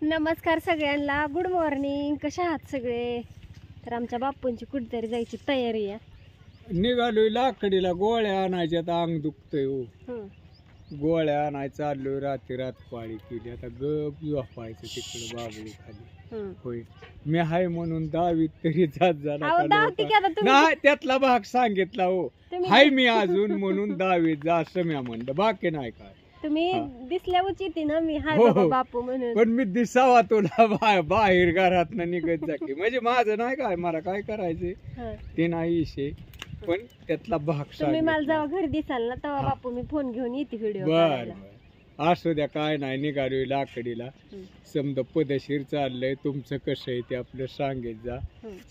नमस्कार सगळ्यांना, good morning. कशा आहात सगळे? तर आमच्या बापूंची कुठेतरी जायची तयारी आहे. निघालोय लाकडीला, गोळ्या आणायच्या. आता अंग दुखतंय हो. गोळ्या आणाय चाललोय. रात पाळी केली. आता गप झोपायचं तिकडं बाबळी खाली. होय, मी हाय म्हणून दावीत तरी जात झाला नाही. त्यातला भाग सांगितला हो. हाय मी अजून म्हणून दावीत जा असं मी म्हणलं, बाकी नाही काय. तुम्ही दिसल्या उचित ना मी हाय बापू म्हणून. पण मी दिसावा तुला बाहेर घरात निघत जा की, म्हणजे माझं नाही काय, मला काय करायचंय ते नाही विषय. पण त्यातला भाग तुम्ही मला जेव्हा घरी दिसाल ना तेव्हा बापू मी फोन घेऊन येते व्हिडिओ. बर असू द्या, काय नाही. निघालोय लाकडीला. समजा पदशीर चाललंय. तुमचं कसं आहे ते आपलं सांगत जा.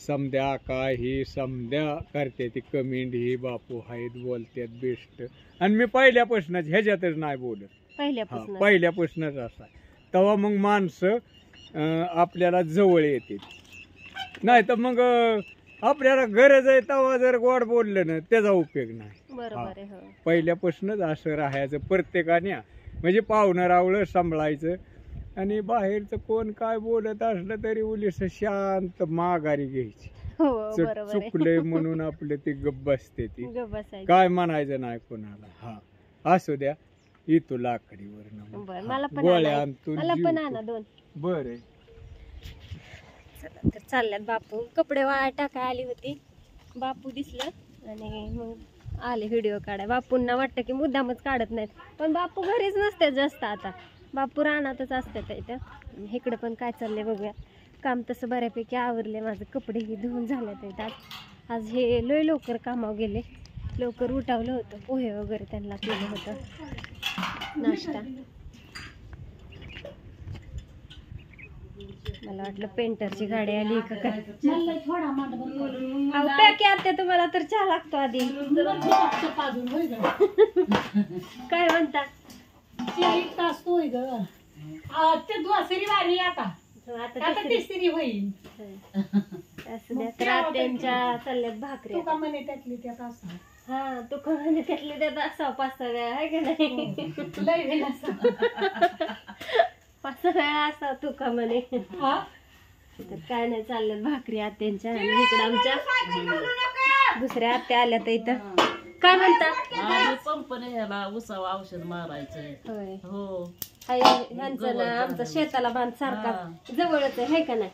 समद्या काय ही समद्या करते ती कमेंट, ही बापू आहेत बोलतात बेस्ट. आणि मी पहिल्यापासूनच ह्याच्यातच नाही बोलत. पहिल्यापासूनच असा तेव्हा मग माणसं आपल्याला जवळ येते. नाही तर मग आपल्याला गरज आहे तेव्हा जर गोड बोललं ना त्याचा उपयोग नाही. पहिल्यापासूनच असं राहायचं प्रत्येकाने. म्हणजे पाहुणं रावळं सांभाळायचं. आणि बाहेरचं कोण काय बोलत असलं तरी उलीस शांत माघारी घ्यायची. चुकले म्हणून आपलं ती गप्प बसते. ती काय म्हणायचं नाही कोणाला. हा असू द्या. येतो लाकडीवर गोळ्या आणतो. बर तर चालल्यात बापू. कपडे वाळा टाकाय आली होती. बापू दिसलं आणि मग आले व्हिडिओ काढाय. बापूंना वाटतं की मुद्दामच काढत नाहीत, पण बापू घरीच नसते जास्त. आता बापू रानातच असतात इथं. इकडे पण काय चाललंय बघूया. काम तसं बऱ्यापैकी आवरले. माझे कपडेही धुवून झालेत. आज हे लय लवकर कामावर गेले. लवकर उठावलं होतं. पोहे वगैरे त्यांना केलं होतं नाश्ता. मला वाटलं पेंटरची गाडी आली का काय. आता तुम्हाला तर चहा लागतो आधी. काय म्हणता? तिसरी होईल. त्यांच्या चालल्यात भाकरी. हा, तू कोणाने त्यातले त्यात असा 5-6 वेळा आहे का नाही. 5-6 वेळा असा तू का म्हणे. तर काय नाही, चालल्यात भाकरी आत्यांच्या. आणि इकडे आमच्या दुसऱ्या आत्या आल्या तर इथं. काय म्हणतात? पंपने ह्याला उसावा औषध मारायचंय. होय हो. ह्यांचं ना आमचं शेताला बांध सारखा जवळच आहे का नाही.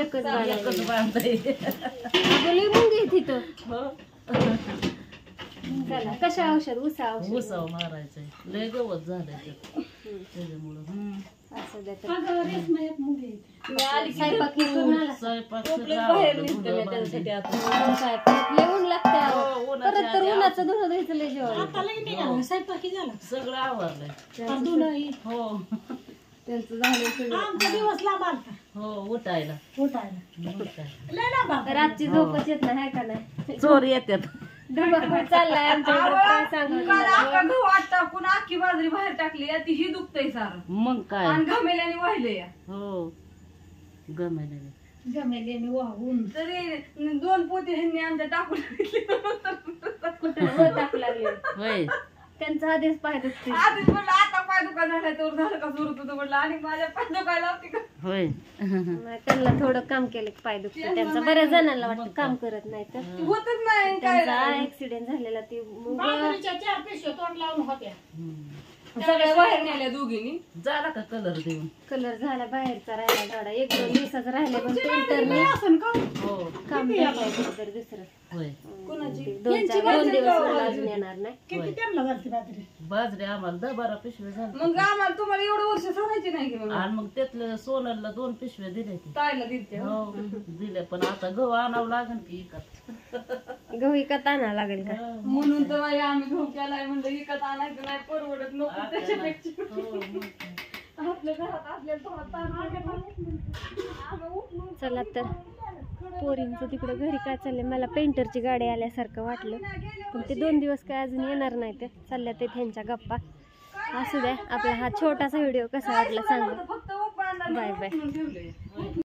एकच मुंगी तिथं. चला, कशा औषध? उसाव मारायचंय. लय गवत झालंय त्याच्यामुळं. स्वयंपाक येऊन लागतं. परत तर उन्हाचं धुणं द्यायचं लय जेवण. सगळं आवरलंय. हो, त्यांचं झालं दिवस लांब. हो, उठायला रातची झोपच येत नाही का नाही. चोर येतात. चाललाय टाकून अख्खी बाजरी बाहेर टाकली. ती ही दुखतय सारं. मग काय गमेल्याने वाहिले. हो, गमेल्याने वाहून तरी 2 पोते ह्यांनी आमच्या टाकून टाकू लागले. होय, त्यांचं आधीच पाय दुखते. आधीच म्हटलं आता पाय दुखा झाला तर झालं का सुरत होतं म्हटलं. आणि माझ्या पाय दुखायला होती का. होय. त्यांना थोडं काम केलं की पाय दुखते त्यांचं. बऱ्याच जणांना वाटतं काम करत नाही तर होतच नाही. त्यांचा ऍक्सिडेंट झालेला. ती 4 पिशव्या तोंड लावून होत्या. सगळ्या बाहेर नेल्या दोघींनी. झाला का कलर देऊन? कलर झाला बाहेरचा राहिला थोडा. 1-2 दिवसाचा राहिला. पण पेंटरने काम केलं दुसरं. होय. 2 दिवस अजून येणार नाही. बाजरी आम्हाला 10-12 पिशव्या झाल्या. मग आम्हाला तुम्हाला एवढं वर्ष सांगायची नाही की. आणि मग त्यातलं सोनलला 2 पिशव्या दिल्या. ताईला दिलते. हो, दिल्या. पण आता गहू आणावं लागेल की इकत. गहू विकत आणावं लागेल का. म्हणून तर आम्ही गहू केलाय. म्हणलं विकत आणायचं नाही, परवडत नको त्याच्यापेक्षा. आपल्या घरात आपल्याला चला तर पोरींचं तिकडं घरी काय चाललंय. मला पेंटरची गाडी आल्यासारखं वाटलं. पण ते 2 दिवस काय अजून येणार नाही. ते चालल्या ते त्यांच्या गप्पा. असू द्या. आपला हा छोटासा व्हिडिओ कसा वाटला सांगा. Bye bye.